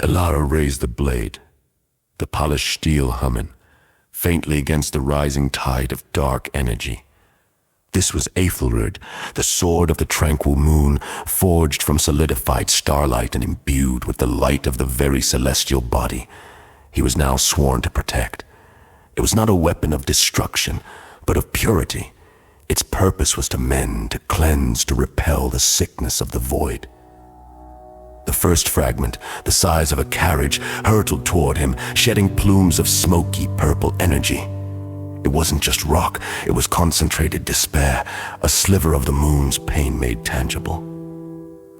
Elara raised the blade, the polished steel humming, faintly against the rising tide of dark energy. This was Aethelred, the sword of the tranquil moon, forged from solidified starlight and imbued with the light of the very celestial body he was now sworn to protect. It was not a weapon of destruction, but of purity. Its purpose was to mend, to cleanse, to repel the sickness of the void. The first fragment, the size of a carriage, hurtled toward him, shedding plumes of smoky purple energy. It wasn't just rock, it was concentrated despair, a sliver of the moon's pain made tangible.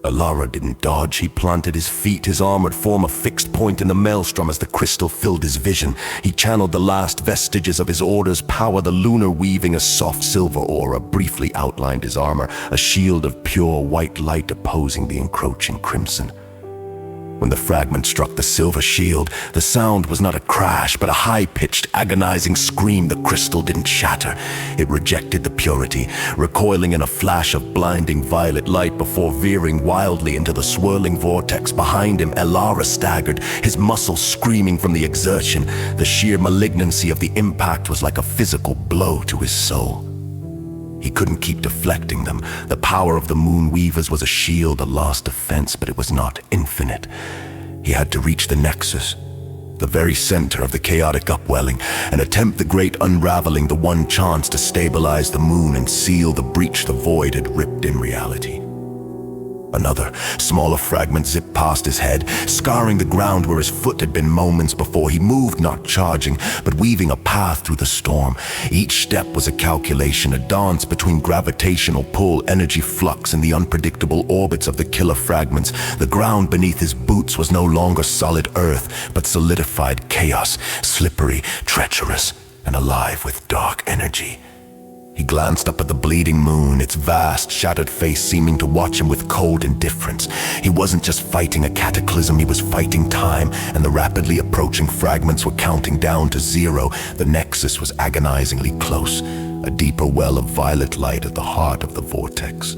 Elara didn't dodge. He planted his feet, his armored form a fixed point in the maelstrom as the crystal filled his vision. He channeled the last vestiges of his order's power, the lunar weaving a soft silver aura briefly outlined his armor, a shield of pure white light opposing the encroaching crimson. When the fragment struck the silver shield, the sound was not a crash, but a high-pitched, agonizing scream. The crystal didn't shatter. It rejected the purity, recoiling in a flash of blinding violet light before veering wildly into the swirling vortex behind him. Elara staggered, his muscles screaming from the exertion. The sheer malignancy of the impact was like a physical blow to his soul. He couldn't keep deflecting them. The power of the moon weavers was a shield, a last defense, but it was not infinite. He had to reach the nexus, the very center of the chaotic upwelling, and attempt the great unraveling, the one chance to stabilize the moon and seal the breach the void had ripped in reality. Another, smaller fragment zipped past his head, scarring the ground where his foot had been moments before. He moved, not charging, but weaving a path through the storm. Each step was a calculation, a dance between gravitational pull, energy flux, and the unpredictable orbits of the killer fragments. The ground beneath his boots was no longer solid earth, but solidified chaos, slippery, treacherous, and alive with dark energy. He glanced up at the bleeding moon, its vast, shattered face seeming to watch him with cold indifference. He wasn't just fighting a cataclysm, he was fighting time, and the rapidly approaching fragments were counting down to zero. The nexus was agonizingly close, a deeper well of violet light at the heart of the vortex.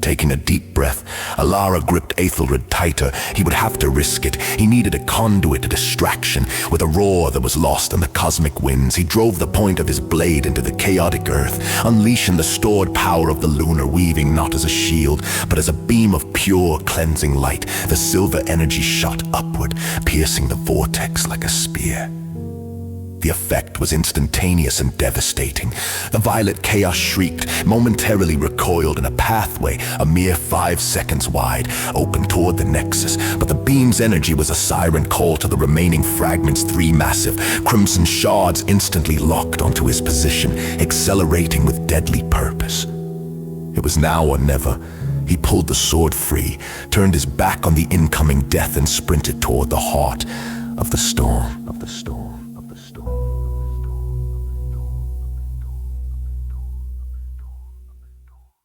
Taking a deep breath, Elara gripped Aethelred tighter. He would have to risk it. He needed a conduit, a distraction. With a roar that was lost in the cosmic winds, he drove the point of his blade into the chaotic earth, unleashing the stored power of the lunar weaving not as a shield, but as a beam of pure, cleansing light. The silver energy shot upward, piercing the vortex like a spear. The effect was instantaneous and devastating. The violet chaos shrieked, momentarily recoiled, and a pathway, a mere 5 seconds wide, opened toward the nexus. But the beam's energy was a siren call to the remaining fragments. 3 massive, crimson shards instantly locked onto his position, accelerating with deadly purpose. It was now or never. He pulled the sword free, turned his back on the incoming death, and sprinted toward the heart of the storm.